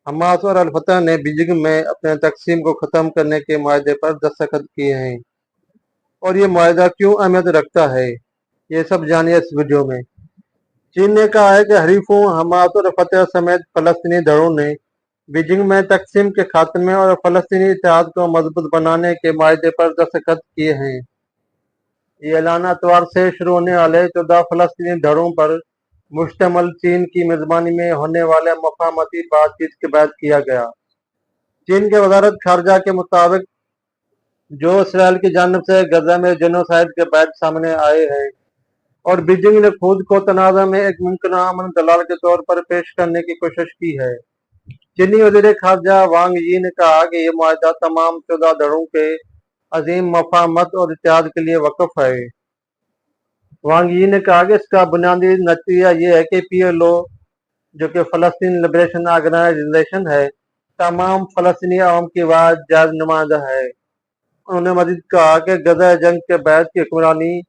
Hamas और अल-फतह ने Beijing में अपने तकसीम को ख़त्म करने के माहे पर दस्तखत किए हैं, और ये माहा क्यों अहमियत रखता है, ये सब जानिए इस वीडियो में। चीन ने कहा है कि हरीफों हमास और फतह समेत फ़लस्तीनी धड़ों ने बीजिंग में तकसीम के खात्मे और फ़लस्तीनी इत्तेहाद को मजबूत बनाने के माहे पर दस्तखत किए हैं। ये ऐलान इतवार से शुरू होने वाले 14 फ़लस्तीनी धड़ों पर मुश्तमल चीन की मेज़बानी में होने वाले मफ़ाहमती बातचीत के बाद किया गया। चीन के वज़ारत ख़ारजा के मुताबिक, जो इसराइल की जानिब से गजा में जेनोसाइड के बाद सामने आए हैं, और बीजिंग ने खुद को तनाज़ा में एक मुमकिन अमन दलाल के तौर पर पेश करने की कोशिश की है। चीनी वज़ीर ख़ारजा वांग यी ने कहा कि यह मुआहदा तमाम 14 धड़ों के अजीम मफ़ाहमत और इत्तेहाद के लिए वक़्फ़ है। वांग यी ने कहा कि इसका बुनियादी नतीजा ये है कि PLO, जो कि फ़लस्तीन लिबरेशन ऑर्गेनाइजेशन है, तमाम फ़लस्तीनी अवाम की आवाज़ जायज़ नुमाइंदा है। उन्होंने मज़ीद कहा कि गजा जंग के बाद की हुक्मरानी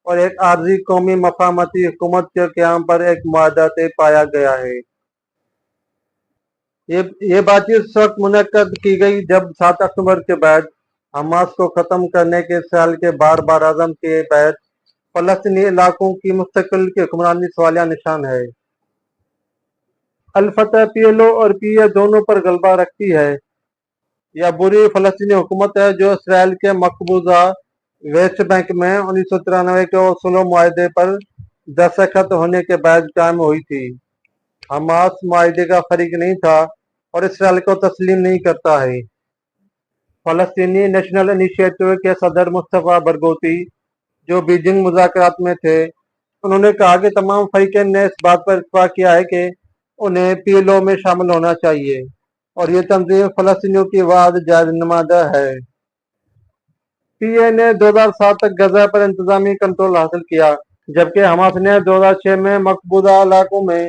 और एक आर्जी कौमी मफ़ाहमती हुकूमत के क़याम पर एक मुआहदा तय पाया गया है। ये बातचीत उस वक्त मुनक्कद की गई जब 7 अक्टूबर के बाद हमास को ख़त्म करने के इसराइल के बार आज़म के बाद फ़लस्तीनी इलाकों की मुस्तकिल की हुक्मरानी सवालिया निशान है। अल-फतह PLO और PA दोनों पर गलबा रखती है। यह बुरी फ़लस्तीनी हुकूमत है जो इसराइल के मकबूजा वेस्ट बैंक में 1993 के ओस्लो मुआहदे पर दस्तखत होने के बाद कायम हुई थी। हमास मुआहदे का फरीक नहीं था और इसराइल को तस्लीम नहीं करता है। फ़लस्तीनी नेशनल इनिशिएटिव के सदर मुस्तफ़ा बरगोती, जो बीजिंग मुज़ाकरात में थे, उन्होंने कहा कि तमाम फ़रीक़ैन ने इस बात पर इत्तेफ़ाक़ किया है कि उन्हें PLO में शामिल होना चाहिए, और ये तंजीम फ़लस्तीनियों की आवाज़ जायज़ नुमाइंदा है। PA ने 2007 तक गजा पर इंतज़ामी कंट्रोल हासिल किया, जबकि हमास ने 2006 में मकबूजा इलाकों में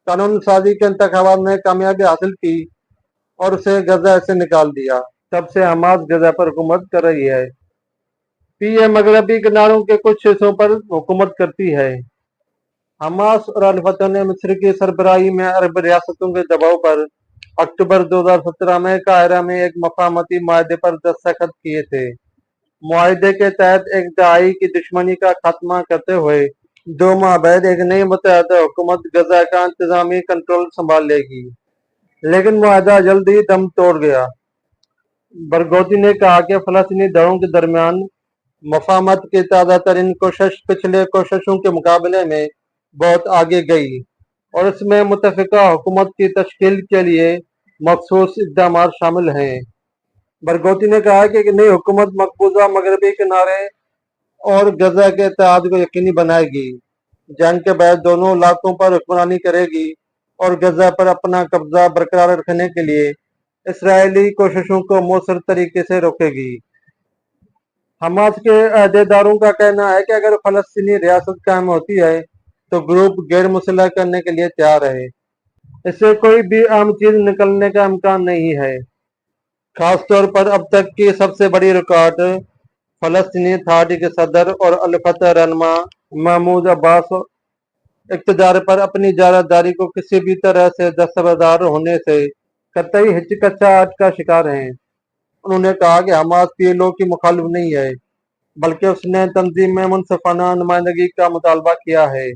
कानून साजी के इंतख़ाबात में कामयाबी हासिल की और उसे गजा से निकाल दिया। तब से हमास गजा पर हुकूमत कर रही है। PA मगरबी किनारों के कुछ हिस्सों पर हुकूमत करती है। हमास और अल-फतह ने मिस्र की सरबराही में अरब रियासतों के दबाव पर अक्टूबर 2017 में काहिरा में एक मफ़ाहमती मुआहदे पर दस्तखत किए थे। मुआहदे के तहत एक दहाई की दुश्मनी का खात्मा करते हुए 2 माह बाद एक नई मुत्तहदा हुकूमत गजा का इंतज़ामी कंट्रोल संभाल लेगी, लेकिन मुआहदा जल्द ही दम तोड़ गया। बरगोती ने कहा कि फ़लस्तीनी धड़ों के दरमियान मफ़ाहमत की ताज़ा तरीन कोशिश पिछले कोशिशों के मुकाबले में बहुत आगे गई, और इसमें मुत्तफ़िका हुकूमत की तश्कील के लिए मख़सूस इक़दामात शामिल हैं। बरगोती ने कहा कि नई हुकूमत मकबूजा मगरबी किनारे और गजा के इत्तेहाद को यकीनी बनाएगी, जंग के बाद दोनों इलाकों पर हुक्मरानी करेगी और गजा पर अपना कब्जा बरकरार रखने के लिए इसराइली कोशिशों को मौसर तरीके से रोकेगी। हमास के अहदेदारों का कहना है कि अगर फ़लस्तीनी रियासत कायम होती है तो ग्रुप गैर मुसल्लह करने के लिए तैयार है। इससे कोई भी अहम चीज़ निकलने का इम्कान नहीं है। खासतौर पर अब तक की सबसे बड़ी रुकावट फ़लस्तीनी अथॉरिटी के सदर और अल-फतह रहनुमा महमूद अब्बास इक़्तिदार पर अपनी जारदारी को किसी भी तरह से दस्तबरदार होने से कतई हिचकिचाहट का शिकार हैं। उन्होंने कहा कि हमास PLO की मुखालिफ नहीं है, बल्कि उसने तंजीम में मुनसिफाना नुमाइंदगी का मुतालबा किया है।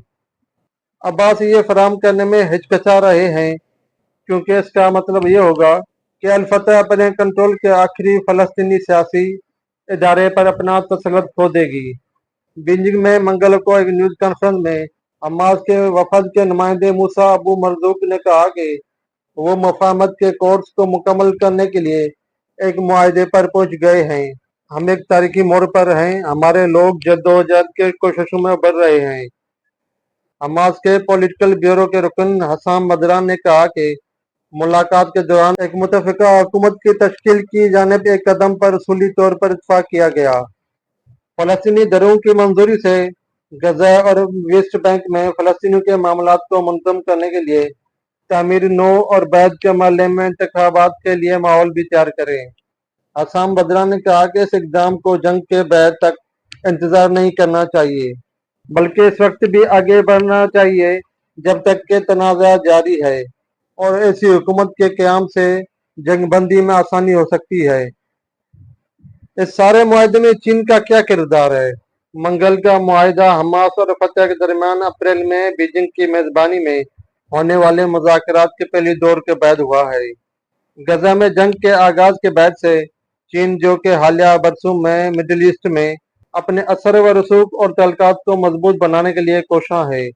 अब्बास ये फराहम करने में हिचकिचा रहे हैं क्योंकि इसका मतलब ये होगा कि अल-फतह अपने कंट्रोल के आखिरी फ़लस्तीनी सियासी इदारे पर अपना तसल्लुत खो देगी। बीजिंग में मंगल को एक न्यूज़ कॉन्फ्रेंस में हमास के वफद के नुमाइंदे मूसा अबू मरज़ूक ने कहा कि वो मफ़ाहमत के कोर्स को मुकम्मल करने के लिए एक मुआहदे पर पहुंच गए हैं। हम एक तारीखी मोड़ पर हैं, हमारे लोग जद्दोजहद के कोशिशों में उभर रहे हैं। हमास के पॉलिटिकल ब्यूरो के रुकन हसाम मदरान ने कहा कि मुलाकात के दौरान एक मुत्तफ़िका हुकूमत की तश्कील की जानिब एक कदम पर उसूली तौर पर इत्तफ़ाक़ किया गया। फ़लस्तीनी धड़ों की मंजूरी से गजा और वेस्ट बैंक में फ़लस्तीनियों के मामलात को मुनज़्ज़म करने के लिए तामीर नो और बाद के मरहले में इंतख़ाबात के लिए माहौल भी तैयार करें। हसाम बदरान ने कहा कि इस इक़दाम को जंग के बाद तक इंतज़ार नहीं करना चाहिए, बल्कि इस वक्त भी आगे बढ़ना चाहिए जब तक कि तनाज़ा जारी है, और ऐसी हुकूमत के क़याम से जंग बंदी में आसानी हो सकती है। इस सारे मुआहदे में चीन का क्या किरदार है? मंगल का मुआहदा हमास और फतह के दरमियान अप्रैल में बीजिंग की मेजबानी में होने वाले मुज़ाकरात के पहले दौर के बाद हुआ है। गजा में जंग के आगाज के बाद से चीन, जो कि हालिया बरसों में मिडिल ईस्ट में अपने असर व रसूख और तल्कात को मजबूत बनाने के लिए कोशां है।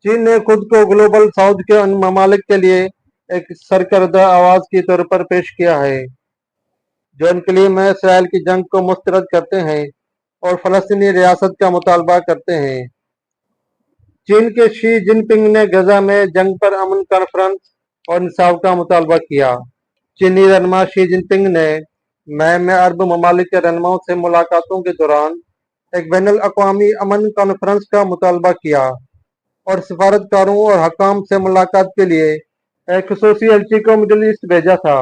चीन ने खुद को ग्लोबल साउथ के उन ममालिक के लिए एक सरकर्दा आवाज के तौर पर पेश किया है जो इनकली में इसराइल की जंग को मुस्तरद करते हैं और फलस्तीनी रियासत का मुतालबा करते हैं। चीन के शी जिनपिंग ने गजा में जंग पर अमन कॉन्फ्रेंस और इंसाफ का मुतालबा किया। चीनी रहनुमा शी जिनपिंग ने मई में अरब ममालिक के रहनुमाओं से मुलाकातों के दौरान एक बैनुल अक़वामी अमन कॉन्फ्रेंस का मुतालबा किया और सफारतकारों और हकाम से मुलाकात के लिए एक खुसूसी एजेंसी को मिडिल ईस्ट भेजा था।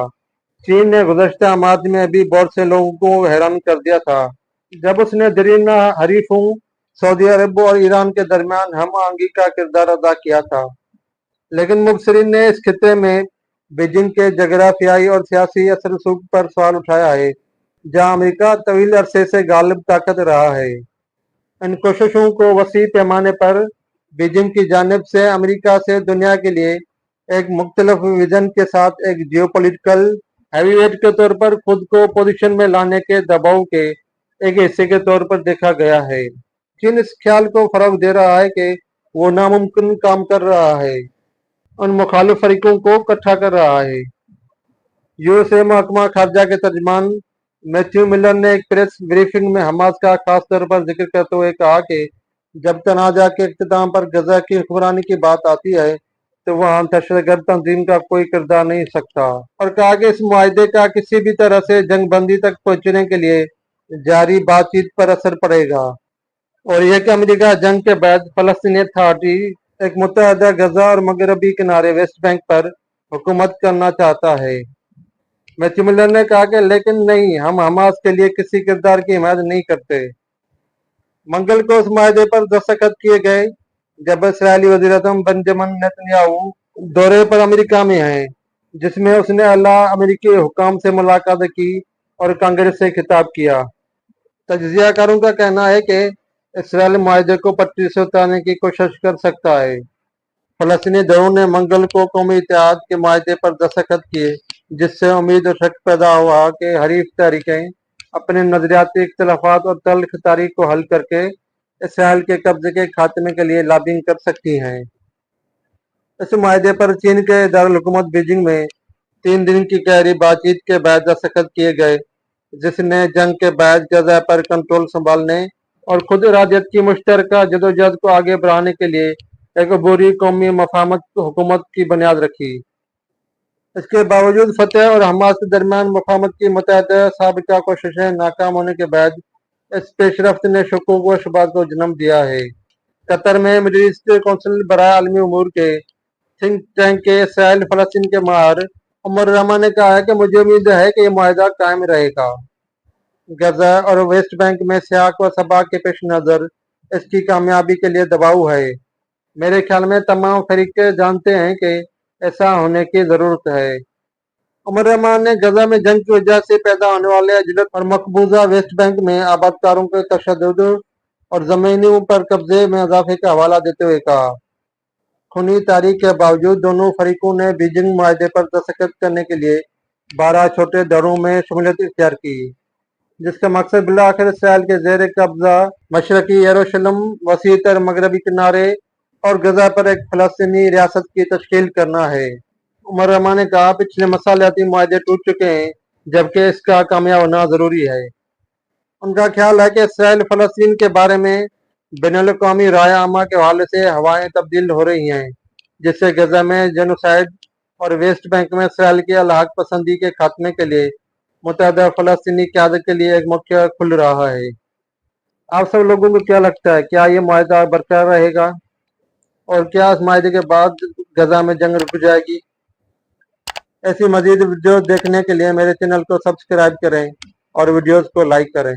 चीन ने गुज़श्ता माह में भी बहुत से लोगों को हैरान कर दिया था जब उसने दरीना हरीफों सऊदी अरब और ईरान के दरमियान हम आहंगी का किरदार अदा किया था। लेकिन मुबसरीन ने इस खित्ते में बीजिंग के जगराफियाई और सियासी असर रसूख पर सवाल उठाया है, जहां अमेरिका तवील अरसे से गालिब ताकत रहा है। इन कोशिशों को वसी पैमाने पर बीजिंग की जानिब से अमेरिका से दुनिया के लिए एक मुख्तलिफ विजन के साथ एक जियोपॉलिटिकल हैवीवेट के तौर पर खुद को पोजीशन में लाने के दबाव के एक हिस्से के तौर पर देखा गया है। चीन इस ख्याल को फरोग दे रहा है कि वो नामुमकिन काम कर रहा है, उन मुखालिफ फरीकों को इकट्ठा कर रहा है। यूएसए महकमा खारजा के तर्जमान मैथ्यू मिलर ने एक प्रेस ब्रीफिंग में हमास का खास तौर पर जिक्र करते हुए कहा कि जब तनाज़ा के इख्तिताम पर गजा की हुक्मरानी की बात आती है तो वहाँ दहशतगर्द तंजीम का कोई किरदार नहीं सकता, और कहा कि इस मुआहदे का किसी भी तरह से जंग बंदी तक पहुँचने के लिए जारी बातचीत पर असर पड़ेगा, और यह कि अमेरिका जंग के बाद फलस्तीनी अथॉरिटी एक मुत्तहदा गजा और मगरबी किनारे वेस्ट बैंक पर हुकूमत करना चाहता है। मैथ्यू मिलर ने कहा कि लेकिन नहीं, हम हमास के लिए किसी किरदार की हिमायत नहीं करते। मंगल को उस माहदे पर दस्तखत किए गए जब इसराइली वज़ीर-ए-आज़म बेंजामिन नेतन्याहू दौरे पर अमेरिका में हैं, जिसमें उसने आला अमेरिकी हुकाम से मुलाकात की और कांग्रेस से खिताब किया। तज्ज़ियाकारों का कहना है कि इसराइल माहदे को पटरी से उतारने की कोशिश कर सकता है। फलस्तीनी धड़ों ने मंगल को कौमी इत्तेहाद के माहदे पर दस्तखत किए, जिससे उम्मीद और शक पैदा हुआ कि हरीफ तहरीकें अपने नजरियाती इख्तलाफात और तल्ख तारीख को हल करके इसराइल के कब्जे के खात्मे के लिए लॉबिंग कर सकती हैं। इस माहदे पर चीन के दारुल हुकूमत बीजिंग में 3 दिन की गहरी बातचीत के बाद दस्तखत किए गए, जिसने जंग के बाद गजा पर कंट्रोल संभालने और खुद इरादियत की मुश्तरका जदोजहद को आगे बढ़ाने के लिए एक अबूरी कौमी मफाहमत हुकूमत की बुनियाद रखी। इसके बावजूद फतह और हमास के दरमियान मफाहमत की मुतअद्दिद साबिका कोशिशें नाकाम होने के बाद इस पेशरफ्त ने शुकूक व शुबहात को जन्म दिया है। कतर में मिडिल ईस्ट कौंसिल बराए आलमी उमूर के थिंक टैंक के इसराइल फलस्तीन के माहिर उमर रहमान ने कहा है कि मुझे उम्मीद है कि यह मुआहदा कायम रहेगा। गजा और वेस्ट बैंक में सियाक व सबा के पेश नज़र इसकी कामयाबी के लिए दबाव है। मेरे ख्याल में तमाम फरीक़े जानते हैं कि ऐसा होने की ज़रूरत है। उमर रहमान ने गजा में जंग की वजह से पैदा होने वाले अजलत और मकबूजा वेस्ट बैंक में आबादकारों के तशद्दुद और ज़मीनों पर कब्जे में इजाफे का हवाला देते हुए कहा, खूनी तारीख के बावजूद दोनों फरीकों ने बीजिंग माहदे पर दस्तखत करने के लिए 12 छोटे दरों में शमूलियत इख्तियार की, जिसका मकसद बिलाखिर इसराइल के ज़ेर कब्जा मशरकी यरूशलेम, वसी तर मगरबी किनारे और गजा पर एक फलस्तीनी रियासत की तश्कील करना है। उमर रहमान ने कहा, पिछले मसालियाती मुआहदे टूट चुके हैं, जबकि इसका कामयाब होना जरूरी है। उनका ख्याल है कि इसराइल फलस्तीन के बारे में बैनुल-अक़वामी राय आमा के हवाले से हवाएं तब्दील हो रही हैं, जिससे गजा में जेनोसाइड और वेस्ट बैंक में इसराइल की अलहक पसंदी के खात्मे के लिए मुत्तहदा फलस्तीनी क़यादत के लिए एक मौका खुल रहा है। आप सब लोगों को क्या लगता है, क्या ये मुआहदा बरकरार रहेगा और क्या इस माहदे के बाद गजा में जंग रुक जाएगी? ऐसी मजीद वीडियो देखने के लिए मेरे चैनल को सब्सक्राइब करें और वीडियोस को लाइक करें।